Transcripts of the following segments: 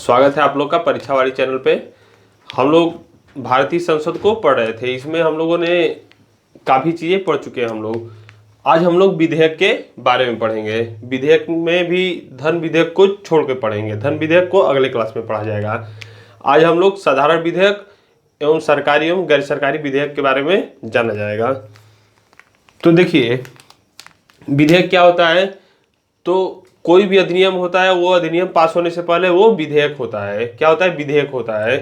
स्वागत है आप लोग का परीक्षावाड़ी चैनल पे। हम लोग भारतीय संसद को पढ़ रहे थे। इसमें हम लोगों ने काफ़ी चीज़ें पढ़ चुके हैं। आज हम लोग विधेयक के बारे में पढ़ेंगे। विधेयक में भी धन विधेयक को छोड़ के पढ़ेंगे। धन विधेयक को अगले क्लास में पढ़ा जाएगा। आज हम लोग साधारण विधेयक एवं सरकारी एवं गैर सरकारी विधेयक के बारे में जाना जाएगा। तो देखिए, विधेयक क्या होता है। तो कोई भी अधिनियम होता है, वो अधिनियम पास होने से पहले वो विधेयक होता है। क्या होता है? विधेयक होता है।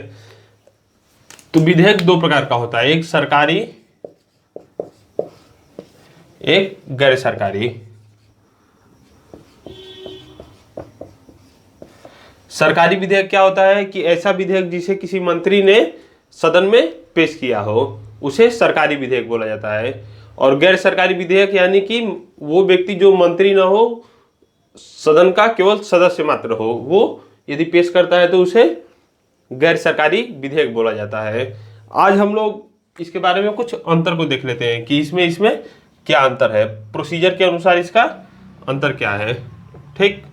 तो विधेयक दो प्रकार का होता है, एक सरकारी, एक गैर सरकारी। सरकारी विधेयक क्या होता है कि ऐसा विधेयक जिसे किसी मंत्री ने सदन में पेश किया हो, उसे सरकारी विधेयक बोला जाता है। और गैर सरकारी विधेयक यानी कि वो व्यक्ति जो मंत्री ना हो, सदन का केवल सदस्य मात्र हो, वो यदि पेश करता है तो उसे गैर सरकारी विधेयक बोला जाता है। आज हम लोग इसके बारे में कुछ अंतर को देख लेते हैं कि इसमें क्या अंतर है, प्रोसीजर के अनुसार इसका अंतर क्या है। ठीक,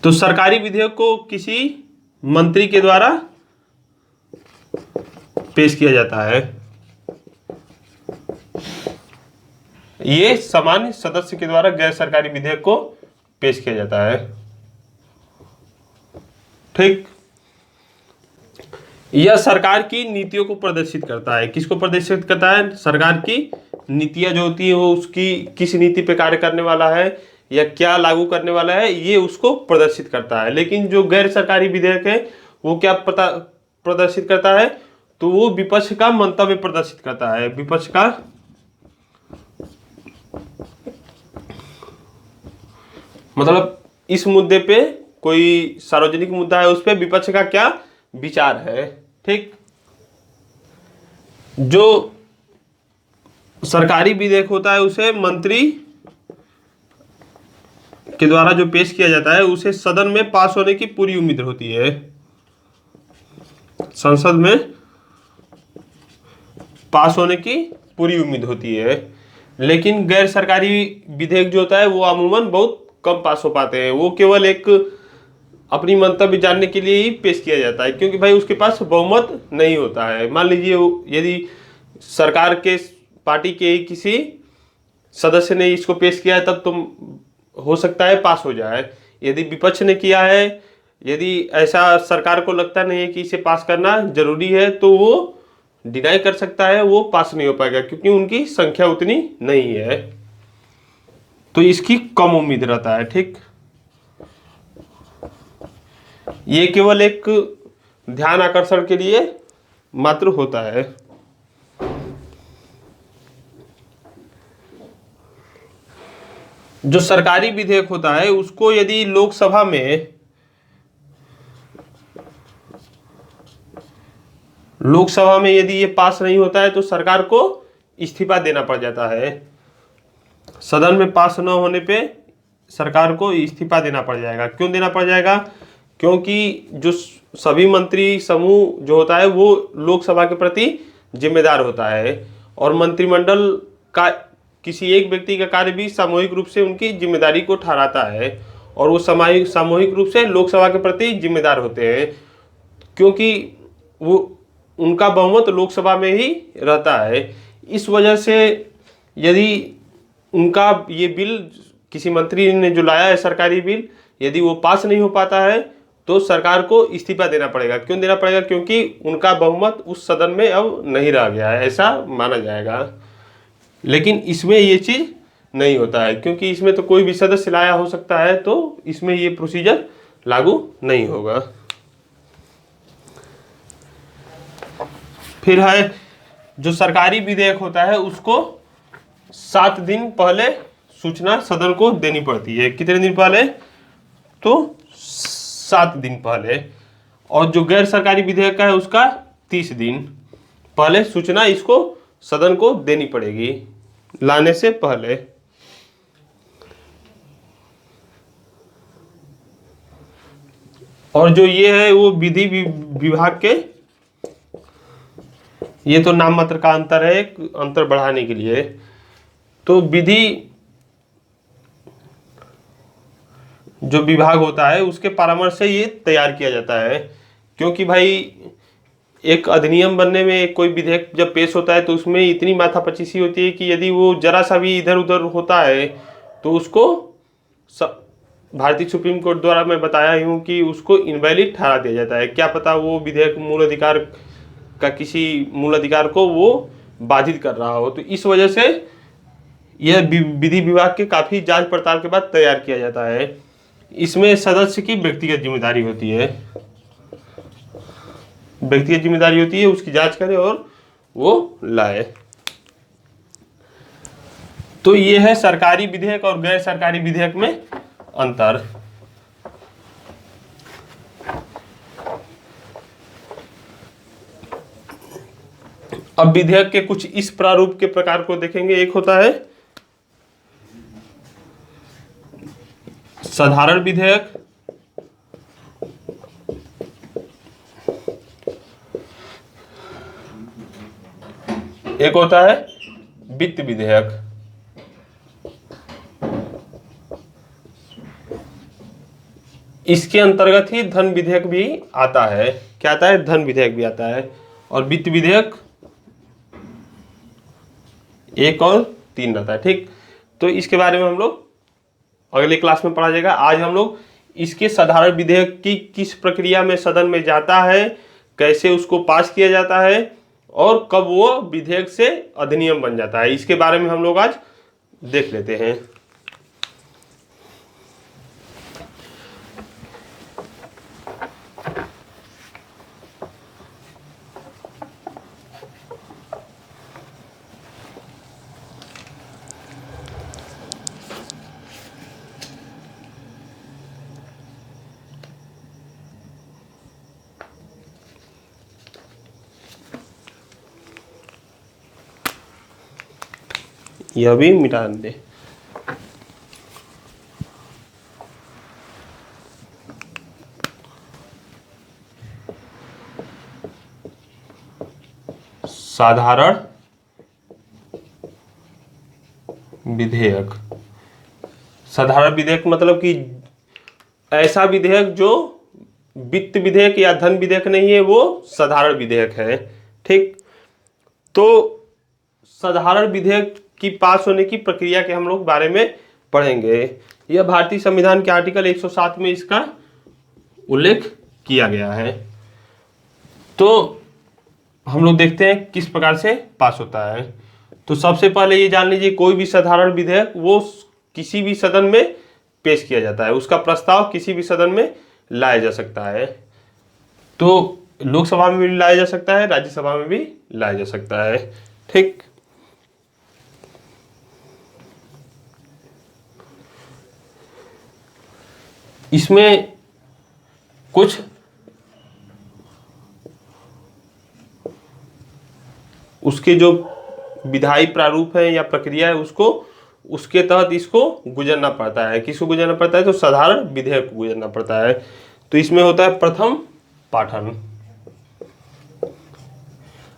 तो सरकारी विधेयक को किसी मंत्री के द्वारा पेश किया जाता है। ये सामान्य सदस्य के द्वारा गैर सरकारी विधेयक को पेश किया जाता है। ठीक, यह सरकार की नीतियों को प्रदर्शित करता है। किसको प्रदर्शित करता है? सरकार की नीतियां जो होती है वो उसकी किस नीति पे कार्य करने वाला है या क्या लागू करने वाला है, ये उसको प्रदर्शित करता है। लेकिन जो गैर सरकारी विधेयक है वो क्या प्रदर्शित करता है? तो वो विपक्ष का मंतव्य प्रदर्शित करता है। विपक्ष का मतलब इस मुद्दे पे, कोई सार्वजनिक मुद्दा है, उस पे विपक्ष का क्या विचार है। ठीक, जो सरकारी विधेयक होता है उसे मंत्री के द्वारा जो पेश किया जाता है उसे सदन में पास होने की पूरी उम्मीद होती है। संसद में पास होने की पूरी उम्मीद होती है। लेकिन गैर सरकारी विधेयक जो होता है वो अमूमन बहुत कम पास हो पाते हैं। वो केवल एक अपनी मंतव्य जानने के लिए ही पेश किया जाता है, क्योंकि भाई उसके पास बहुमत नहीं होता है। मान लीजिए यदि सरकार के पार्टी के ही किसी सदस्य ने इसको पेश किया है, तब तुम हो सकता है पास हो जाए। यदि विपक्ष ने किया है, यदि ऐसा सरकार को लगता नहीं है कि इसे पास करना जरूरी है, तो वो डिनाई कर सकता है, वो पास नहीं हो पाएगा, क्योंकि उनकी संख्या उतनी नहीं है। तो इसकी कम उम्मीद रहता है। ठीक, ये केवल एक ध्यान आकर्षण के लिए मात्र होता है। जो सरकारी विधेयक होता है उसको यदि लोकसभा में यदि ये पास नहीं होता है तो सरकार को इस्तीफा देना पड़ जाता है। सदन में पास न होने पे सरकार को इस्तीफा देना पड़ जाएगा। क्यों देना पड़ जाएगा? क्योंकि जो सभी मंत्री समूह जो होता है वो लोकसभा के प्रति जिम्मेदार होता है, और मंत्रिमंडल का किसी एक व्यक्ति का कार्य भी सामूहिक रूप से उनकी जिम्मेदारी को ठहराता है, और वो सामूहिक रूप से लोकसभा के प्रति जिम्मेदार होते हैं, क्योंकि वो उनका बहुमत लोकसभा में ही रहता है। इस वजह से यदि उनका ये बिल, किसी मंत्री ने जो लाया है सरकारी बिल, यदि वो पास नहीं हो पाता है तो सरकार को इस्तीफा देना पड़ेगा। क्यों देना पड़ेगा? क्योंकि उनका बहुमत उस सदन में अब नहीं रह गया है, ऐसा माना जाएगा। लेकिन इसमें ये चीज़ नहीं होता है, क्योंकि इसमें तो कोई भी सदस्य लाया हो सकता है, तो इसमें ये प्रोसीजर लागू नहीं होगा। फिर है जो सरकारी विधेयक होता है उसको 7 दिन पहले सूचना सदन को देनी पड़ती है। कितने दिन पहले? तो 7 दिन पहले। और जो गैर सरकारी विधेयक का है उसका 30 दिन पहले सूचना इसको सदन को देनी पड़ेगी लाने से पहले। और जो ये है वो विधि विभाग के, ये तो नाम मात्र का अंतर है, एक अंतर बढ़ाने के लिए। तो विधि जो विभाग होता है उसके परामर्श से ये तैयार किया जाता है, क्योंकि भाई एक अधिनियम बनने में, कोई विधेयक जब पेश होता है तो उसमें इतनी माथापच्चीसी होती है कि यदि वो जरा सा भी इधर उधर होता है तो उसको भारतीय सुप्रीम कोर्ट द्वारा मैं बताया ही हूँ कि उसको इनवैलिड ठहरा दिया जाता है। क्या पता वो विधेयक मूल अधिकार का किसी मूल अधिकार को वो बाधित कर रहा हो। तो इस वजह से यह विधि विभाग के काफ़ी जांच पड़ताल के बाद तैयार किया जाता है। इसमें सदस्य की व्यक्तिगत जिम्मेदारी होती है, व्यक्तिगत जिम्मेदारी होती है उसकी जांच करे और वो लाए। तो ये है सरकारी विधेयक और गैर सरकारी विधेयक में अंतर। अब विधेयक के कुछ इस प्रारूप के प्रकार को देखेंगे। एक होता है साधारण विधेयक, एक होता है वित्त विधेयक। इसके अंतर्गत ही धन विधेयक भी आता है। क्या आता है? धन विधेयक भी आता है। और वित्त विधेयक 1 और 3 रहता है। ठीक, तो इसके बारे में हम लोग अगले क्लास में पढ़ा जाएगा। आज हम लोग इसके साधारण विधेयक की किस प्रक्रिया में सदन में जाता है, कैसे उसको पास किया जाता है और कब वो विधेयक से अधिनियम बन जाता है, इसके बारे में हम लोग आज देख लेते हैं। यह भी मिटा दे। साधारण विधेयक, साधारण विधेयक मतलब कि ऐसा विधेयक जो वित्त विधेयक या धन विधेयक नहीं है, वो साधारण विधेयक है। ठीक, तो साधारण विधेयक की पास होने की प्रक्रिया के हम लोग बारे में पढ़ेंगे। यह भारतीय संविधान के आर्टिकल 107 में इसका उल्लेख किया गया है। तो हम लोग देखते हैं किस प्रकार से पास होता है। तो सबसे पहले ये जान लीजिए, कोई भी साधारण विधेयक वो किसी भी सदन में पेश किया जाता है, उसका प्रस्ताव किसी भी सदन में लाया जा सकता है। तो लोकसभा में भी लाया जा सकता है, राज्यसभा में भी लाया जा सकता है। ठीक, इसमें कुछ उसके जो विधायी प्रारूप है या प्रक्रिया है उसको, उसके तहत इसको गुजरना पड़ता है। किसको गुजरना पड़ता है? तो साधारण विधेयक को गुजरना पड़ता है। तो इसमें होता है प्रथम पाठन।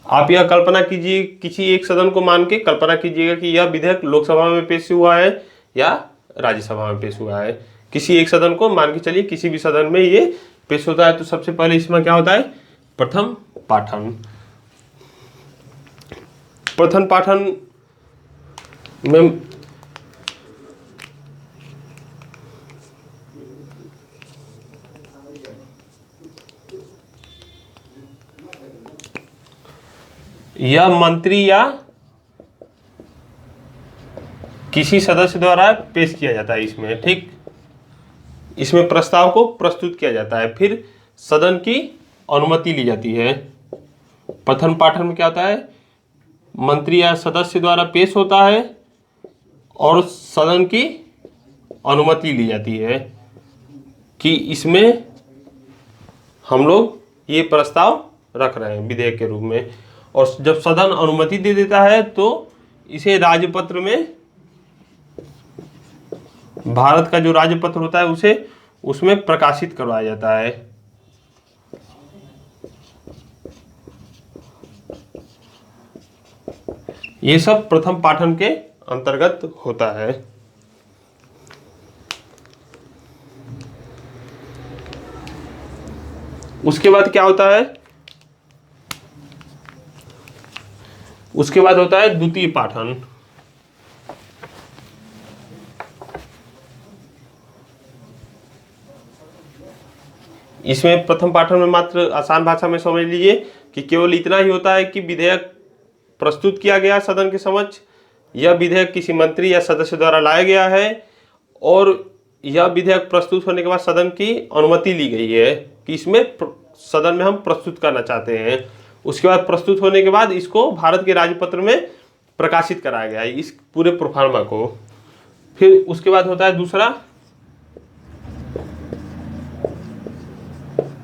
आप यह कल्पना कीजिए, किसी एक सदन को मान के कल्पना कीजिएगा कि यह विधेयक लोकसभा में पेश हुआ है या राज्यसभा में पेश हुआ है। किसी एक सदन को मान के चलिए, किसी भी सदन में ये पेश होता है। तो सबसे पहले इसमें क्या होता है? प्रथम पाठन। प्रथम पाठन में यह मंत्री या किसी सदस्य द्वारा पेश किया जाता है इसमें। ठीक, इसमें प्रस्ताव को प्रस्तुत किया जाता है, फिर सदन की अनुमति ली जाती है। प्रथम पाठन में क्या होता है? मंत्री या सदस्य द्वारा पेश होता है और सदन की अनुमति ली जाती है कि इसमें हम लोग ये प्रस्ताव रख रहे हैं विधेयक के रूप में। और जब सदन अनुमति दे देता है तो इसे राजपत्र में, भारत का जो राजपत्र होता है उसे उसमें प्रकाशित करवाया जाता है। ये सब प्रथम पाठन के अंतर्गत होता है। उसके बाद क्या होता है, उसके बाद होता है द्वितीय पाठन। इसमें प्रथम पाठन में मात्र आसान भाषा में समझ लीजिए कि केवल इतना ही होता है कि विधेयक प्रस्तुत किया गया सदन के समक्ष, यह विधेयक किसी मंत्री या सदस्य द्वारा लाया गया है और यह विधेयक प्रस्तुत होने के बाद सदन की अनुमति ली गई है कि इसमें सदन में हम प्रस्तुत करना चाहते हैं। उसके बाद प्रस्तुत होने के बाद इसको भारत के राजपत्र में प्रकाशित कराया गया है, इस पूरे प्रोफार्मा को। फिर उसके बाद होता है दूसरा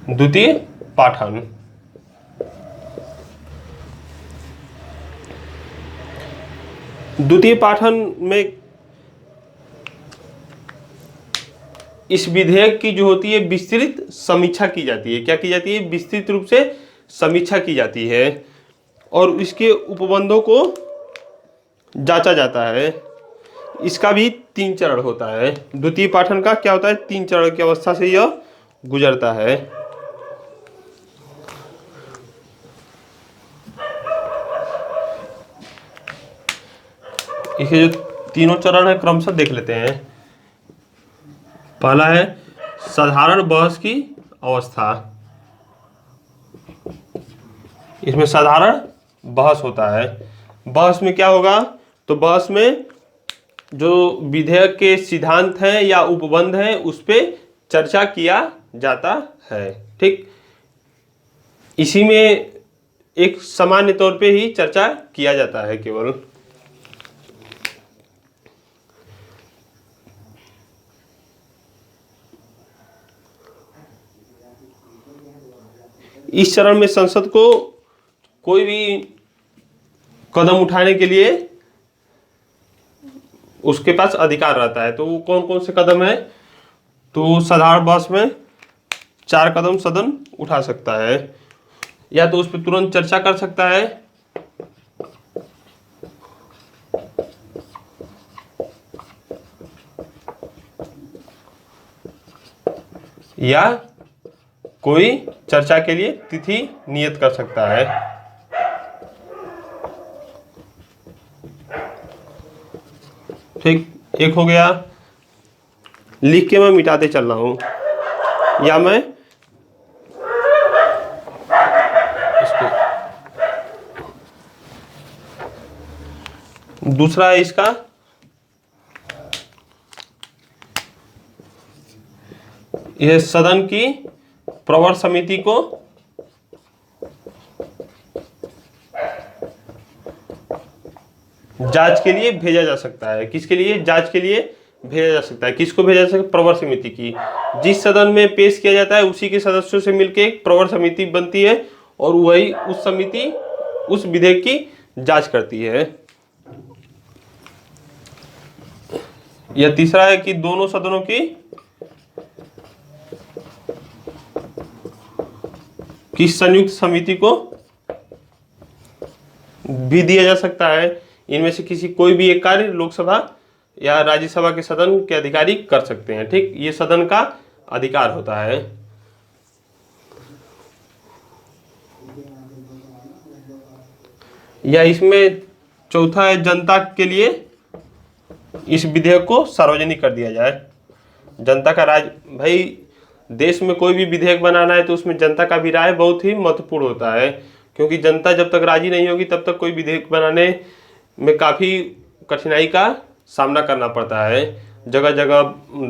द्वितीय पाठन। द्वितीय पाठन में इस विधेयक की जो होती है विस्तृत समीक्षा की जाती है। क्या की जाती है? विस्तृत रूप से समीक्षा की जाती है और इसके उपबंधों को जांचा जाता है। इसका भी 3 चरण होता है। द्वितीय पाठन का क्या होता है? 3 चरण की अवस्था से यह गुजरता है। इसके जो तीनों चरण है क्रमशः देख लेते हैं। पहला है साधारण बहस की अवस्था। इसमें साधारण बहस होता है। बहस में क्या होगा? तो बहस में जो विधेयक के सिद्धांत हैं या उपबंध हैं उस पे चर्चा किया जाता है। ठीक, इसी में एक सामान्य तौर पे ही चर्चा किया जाता है केवल। इस चरण में संसद को कोई भी कदम उठाने के लिए उसके पास अधिकार रहता है। तो वो कौन कौन से कदम है? तो साधारण बहस में 4 कदम सदन उठा सकता है। या तो उस पर तुरंत चर्चा कर सकता है, या कोई चर्चा के लिए तिथि नियत कर सकता है। ठीक, एक हो गया। लिख के मैं मिटाते चल रहा हूं या मैं इसको, दूसरा है इसका यह सदन की प्रवर समिति को जांच के लिए भेजा जा सकता है। किसके लिए? जांच के लिए भेजा जा सकता है। किसको भेजा जा सकता है? प्रवर समिति की। जिस सदन में पेश किया जाता है उसी के सदस्यों से मिलकर एक प्रवर समिति बनती है और वही उस समिति उस विधेयक की जांच करती है। यह तीसरा है कि दोनों सदनों की संयुक्त समिति को भी दिया जा सकता है। इनमें से किसी कोई भी एक कार्य लोकसभा या राज्यसभा के सदन के अधिकारी कर सकते हैं। ठीक, ये सदन का अधिकार होता है। या इसमें चौथा है जनता के लिए इस विधेयक को सार्वजनिक कर दिया जाए। जनता का राज, भाई देश में कोई भी विधेयक बनाना है तो उसमें जनता का भी राय बहुत ही महत्वपूर्ण होता है, क्योंकि जनता जब तक राजी नहीं होगी तब तक कोई विधेयक बनाने में काफ़ी कठिनाई का सामना करना पड़ता है। जगह जगह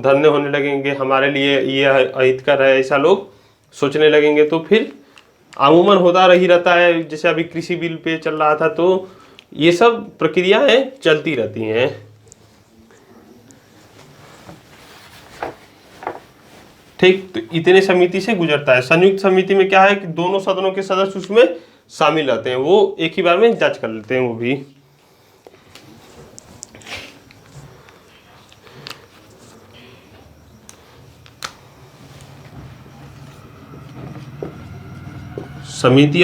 धरने होने लगेंगे, हमारे लिए ये अहितकर है, ऐसा लोग सोचने लगेंगे तो फिर अमूमन होता रही रहता है। जैसे अभी कृषि बिल पे चल रहा था, तो ये सब प्रक्रियाएं चलती रहती हैं। ठीक, तो इतने समिति से गुजरता है। संयुक्त समिति में क्या है कि दोनों सदनों के सदस्य उसमें शामिल रहते हैं, वो एक ही बार में जांच कर लेते हैं वो भी। समिति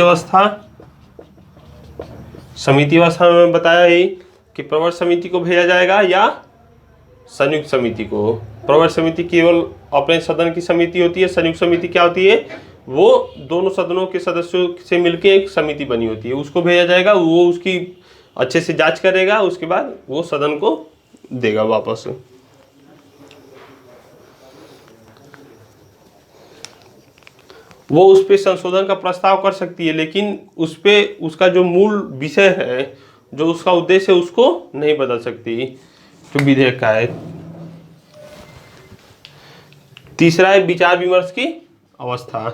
अवस्था में बताया ही कि प्रवर समिति को भेजा जाएगा या संयुक्त समिति को। प्रवर समिति केवल अपने सदन की समिति होती है, संयुक्त समिति क्या होती है, वो दोनों सदनों के सदस्यों से मिलकर एक समिति बनी होती है, उसको भेजा जाएगा, वो उसकी अच्छे से जांच करेगा, उसके बाद वो सदन को देगा वापस। वो उस पे संशोधन का प्रस्ताव कर सकती है, लेकिन उस पे उसका जो मूल विषय है, जो उसका उद्देश्य है, उसको नहीं बदल सकती जो विधेयक का है। तीसरा है विचार विमर्श की अवस्था।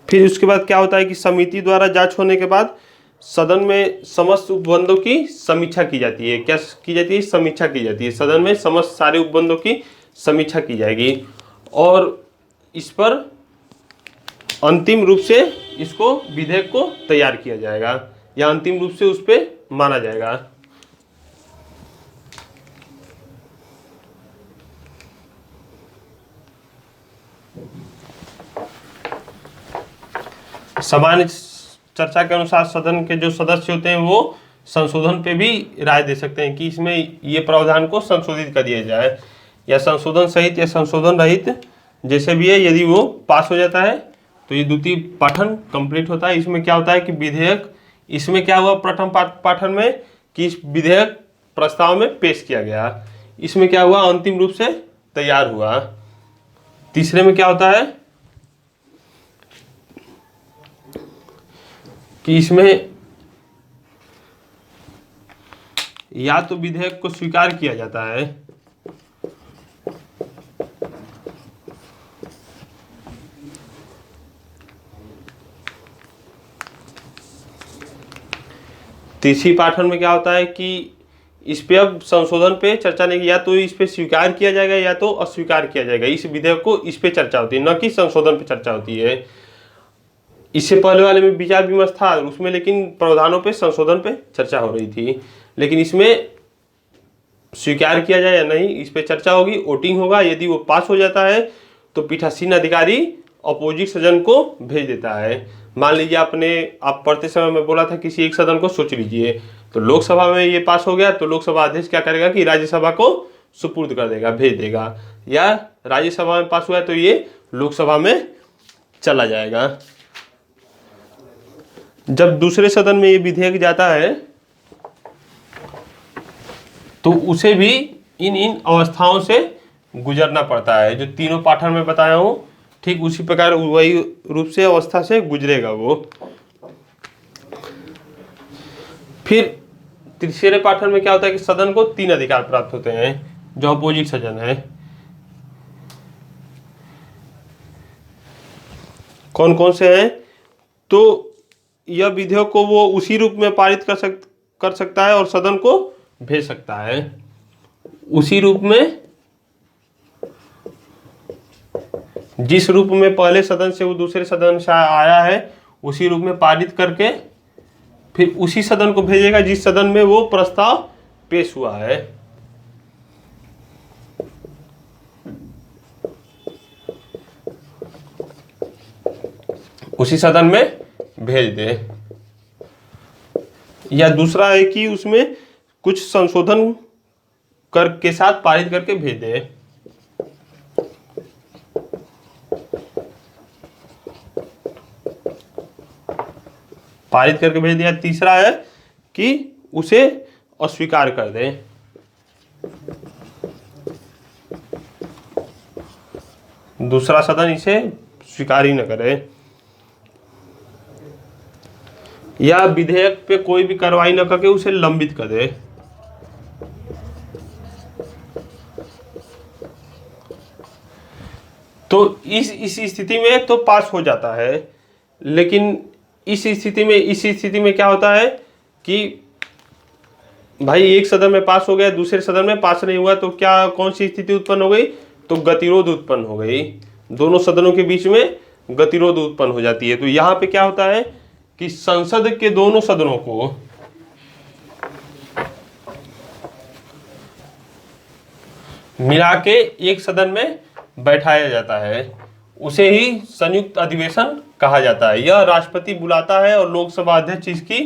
फिर उसके बाद क्या होता है कि समिति द्वारा जांच होने के बाद सदन में समस्त उपबंधों की समीक्षा की जाती है। क्या की जाती है? समीक्षा की जाती है। सदन में समस्त सारे उपबंधों की समीक्षा की जाएगी और इस पर अंतिम रूप से इसको विधेयक को तैयार किया जाएगा या अंतिम रूप से उस पर माना जाएगा। सामान्य चर्चा के अनुसार सदन के जो सदस्य होते हैं वो संशोधन पे भी राय दे सकते हैं कि इसमें ये प्रावधान को संशोधित कर दिया जाए, या संशोधन सहित या संशोधन रहित, जैसे भी है। यदि वो पास हो जाता है तो ये द्वितीय पाठन कंप्लीट होता है। इसमें क्या होता है कि विधेयक, इसमें क्या हुआ प्रथम पाठन में कि इस विधेयक प्रस्ताव में पेश किया गया, इसमें क्या हुआ अंतिम रूप से तैयार हुआ। तीसरे में क्या होता है कि इसमें या तो विधेयक को स्वीकार किया जाता है तीसरी पाठन में क्या होता है कि इस पे अब संशोधन पे चर्चा नहीं, या तो इस पे स्वीकार किया जाएगा या तो अस्वीकार किया जाएगा। इस विधेयक को इस पे चर्चा होती है, न कि संशोधन पे चर्चा होती है। इससे पहले वाले में विचार विमर्श था उसमें, लेकिन प्रावधानों पे संशोधन पे चर्चा हो रही थी, लेकिन इसमें स्वीकार किया जाए या नहीं इस पे चर्चा होगी, वोटिंग होगा। यदि वो पास हो जाता है तो पीठासीन अधिकारी अपोजिट सदन को भेज देता है। मान लीजिए आप पढ़ते समय में बोला था किसी एक सदन को सोच लीजिए, तो लोकसभा में ये पास हो गया तो लोकसभा अध्यक्ष क्या करेगा कि राज्यसभा को सुपुर्द कर देगा, भेज देगा, या राज्यसभा में पास हुआ है तो ये लोकसभा में चला जाएगा। जब दूसरे सदन में ये विधेयक जाता है तो उसे भी इन अवस्थाओं से गुजरना पड़ता है, जो तीनों पाठन में बताया हूं, ठीक उसी प्रकार वही रूप से अवस्था से गुजरेगा वो। फिर तीसरे पाठन में क्या होता है कि सदन को 3 अधिकार प्राप्त होते हैं जो अपोजिट सदन है। कौन कौन से हैं? तो यह विधेयक को वो उसी रूप में पारित कर सकता है और सदन को भेज सकता है। उसी रूप में, जिस रूप में पहले सदन से वो दूसरे सदन से आया है, उसी रूप में पारित करके फिर उसी सदन को भेजेगा जिस सदन में वो प्रस्ताव पेश हुआ है। उसी सदन में भेज दे। या दूसरा है कि उसमें कुछ संशोधन के साथ पारित करके भेज दे। पारित करके भेज दिया। तीसरा है कि उसे अस्वीकार कर दे। दूसरा सदन इसे स्वीकार ही न करे, या विधेयक पे कोई भी कार्रवाई न करके उसे लंबित कर दे। तो इस स्थिति में तो पास हो जाता है, लेकिन इस स्थिति में क्या होता है कि भाई एक सदन में पास हो गया, दूसरे सदन में पास नहीं हुआ, तो क्या कौन सी स्थिति उत्पन्न हो गई? तो गतिरोध उत्पन्न हो गई, दोनों सदनों के बीच में गतिरोध उत्पन्न हो जाती है। तो यहाँ पे क्या होता है कि संसद के दोनों सदनों को मिला के एक सदन में बैठाया जाता है, उसे ही संयुक्त अधिवेशन कहा जाता है। यह राष्ट्रपति बुलाता है और लोकसभा अध्यक्ष इसकी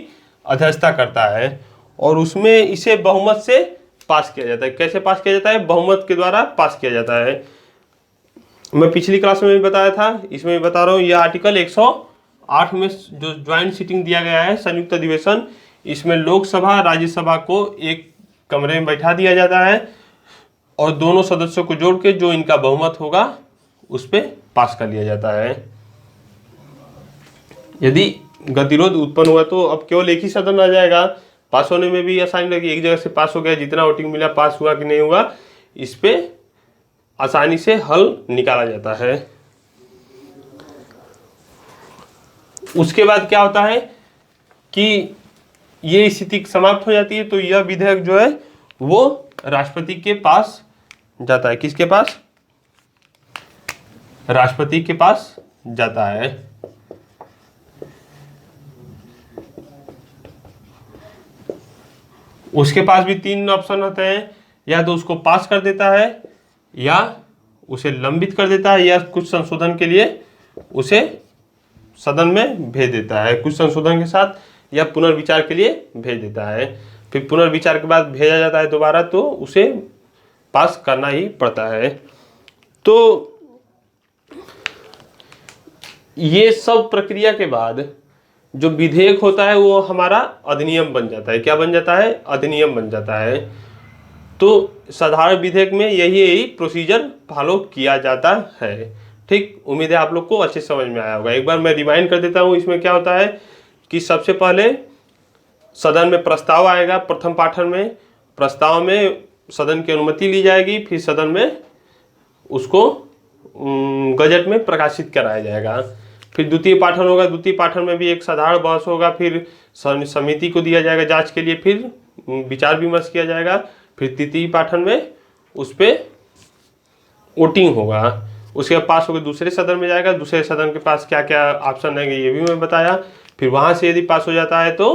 अध्यक्षता करता है, और उसमें इसे बहुमत से पास किया जाता है। कैसे पास किया जाता है? बहुमत के द्वारा पास किया जाता है। मैं पिछली क्लास में भी बताया था, इसमें भी बता रहा हूँ। यह आर्टिकल 108 में जो ज्वाइंट सीटिंग दिया गया है, संयुक्त अधिवेशन, इसमें लोकसभा राज्यसभा को एक कमरे में बैठा दिया जाता है और दोनों सदस्यों को जोड़ के जो इनका बहुमत होगा उस पर पास कर लिया जाता है। यदि गतिरोध उत्पन्न हुआ तो अब केवल एक ही सदन आ जाएगा, पास होने में भी आसानी लगी। एक जगह से पास हो गया, जितना वोटिंग मिला, पास हुआ कि नहीं हुआ, इस पे आसानी से हल निकाला जाता है। उसके बाद क्या होता है कि ये स्थिति समाप्त हो जाती है, तो यह विधेयक जो है वो राष्ट्रपति के पास जाता है। किसके पास? राष्ट्रपति के पास जाता है। उसके पास भी 3 ऑप्शन होते हैं, या तो उसको पास कर देता है, या उसे लंबित कर देता है, या कुछ संशोधन के लिए उसे सदन में भेज देता है कुछ संशोधन के साथ, या पुनर्विचार के लिए भेज देता है। फिर पुनर्विचार के बाद भेजा जाता है दोबारा, तो उसे पास करना ही पड़ता है। तो ये सब प्रक्रिया के बाद जो विधेयक होता है वो हमारा अधिनियम बन जाता है। क्या बन जाता है? अधिनियम बन जाता है। तो साधारण विधेयक में यही प्रोसीजर फॉलो किया जाता है। ठीक, उम्मीद है आप लोग को अच्छे समझ में आया होगा। एक बार मैं रिवाइंड कर देता हूँ। इसमें क्या होता है कि सबसे पहले सदन में प्रस्ताव आएगा। प्रथम पाठन में प्रस्ताव में सदन की अनुमति ली जाएगी, फिर सदन में उसको गजट में प्रकाशित कराया जाएगा। फिर द्वितीय पाठन होगा, द्वितीय पाठन में भी एक साधारण बहस होगा, फिर समिति को दिया जाएगा जांच के लिए, फिर विचार विमर्श किया जाएगा, फिर तृतीय पाठन में उस पर वोटिंग होगा। उसके बाद पास होकर दूसरे सदन में जाएगा। दूसरे सदन के पास क्या क्या ऑप्शन रहेंगे ये भी मैं बताया। फिर वहाँ से यदि पास हो जाता है तो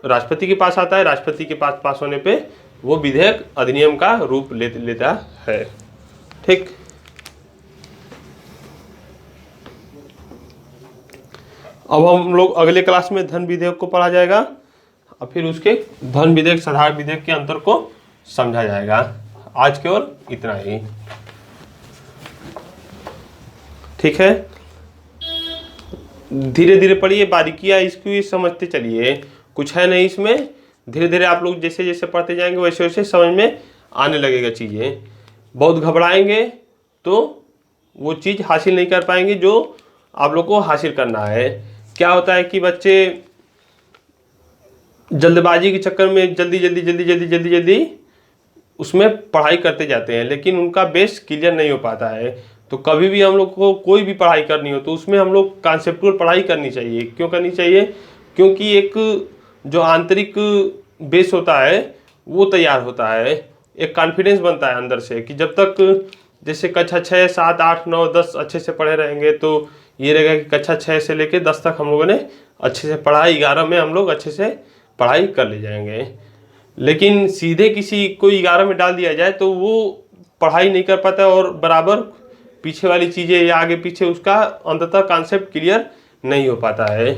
राष्ट्रपति के पास आता है। राष्ट्रपति के पास होने पे वो विधेयक अधिनियम का रूप लेता है। ठीक, अब हम लोग अगले क्लास में धन विधेयक को पढ़ा जाएगा और फिर उसके धन विधेयक साधारण विधेयक के अंतर को समझा जाएगा। आज केवल इतना ही। ठीक है, धीरे धीरे पढ़िए, बारीकियां इसकी समझते चलिए। कुछ है नहीं इसमें, धीरे धीरे आप लोग जैसे जैसे पढ़ते जाएंगे वैसे वैसे समझ में आने लगेगा चीज़ें। बहुत घबराएंगे तो वो चीज़ हासिल नहीं कर पाएंगे जो आप लोग को हासिल करना है। क्या होता है कि बच्चे जल्दबाजी के चक्कर में जल्दी उसमें पढ़ाई करते जाते हैं, लेकिन उनका बेस क्लियर नहीं हो पाता है। तो कभी भी हम लोग को कोई भी पढ़ाई करनी हो तो उसमें हम लोग कॉन्सेप्चुअल पढ़ाई करनी चाहिए। क्यों करनी चाहिए? क्योंकि एक जो आंतरिक बेस होता है वो तैयार होता है, एक कॉन्फिडेंस बनता है अंदर से कि जब तक जैसे कक्षा 6, 7, 8, 9, 10 अच्छे से पढ़े रहेंगे तो ये रहेगा कि कक्षा 6 से लेकर 10 तक हम लोगों ने अच्छे से पढ़ा, 11 में हम लोग अच्छे से पढ़ाई कर ले जाएंगे। लेकिन सीधे किसी को 11 में डाल दिया जाए तो वो पढ़ाई नहीं कर पाता और बराबर पीछे वाली चीज़ें या आगे पीछे उसका अंततः कॉन्सेप्ट क्लियर नहीं हो पाता है।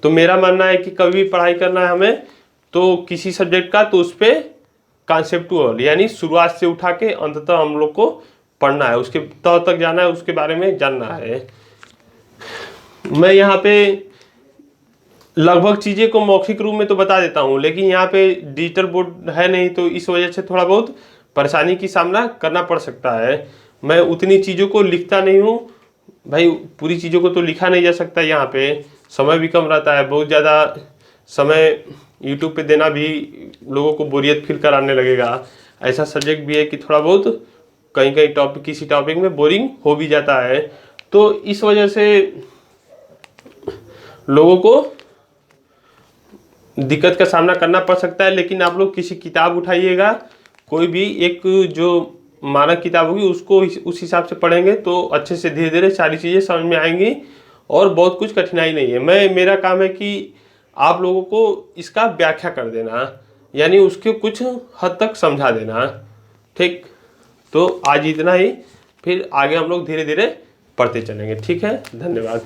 तो मेरा मानना है कि कभी भी पढ़ाई करना है हमें तो किसी सब्जेक्ट का, तो उस पर कॉन्सेप्टुअल यानी शुरुआत से उठा के अंततः हम लोग को पढ़ना है, उसके तह तक जाना है, उसके बारे में जानना है। मैं यहाँ पे लगभग चीज़ें को मौखिक रूप में तो बता देता हूँ, लेकिन यहाँ पे डिजिटल बोर्ड है नहीं, तो इस वजह से थोड़ा बहुत परेशानी की सामना करना पड़ सकता है। मैं उतनी चीज़ों को लिखता नहीं हूँ भाई, पूरी चीज़ों को तो लिखा नहीं जा सकता, यहाँ पे समय भी कम रहता है। बहुत ज़्यादा समय यूट्यूब पे देना भी लोगों को बोरियत फील कराने लगेगा। ऐसा सब्जेक्ट भी है कि थोड़ा बहुत कहीं कहीं टॉपिक किसी टॉपिक में बोरिंग हो भी जाता है। तो इस वजह से लोगों को दिक्कत का सामना करना पड़ सकता है। लेकिन आप लोग किसी किताब उठाइएगा, कोई भी एक जो मानक किताब होगी उसको उस हिसाब से पढ़ेंगे तो अच्छे से धीरे धीरे सारी चीज़ें समझ में आएंगी और बहुत कुछ कठिनाई नहीं है। मेरा काम है कि आप लोगों को इसका व्याख्या कर देना, यानी उसके कुछ हद तक समझा देना। ठीक, तो आज इतना ही, फिर आगे हम लोग धीरे धीरे पढ़ते चलेंगे। ठीक है, धन्यवाद।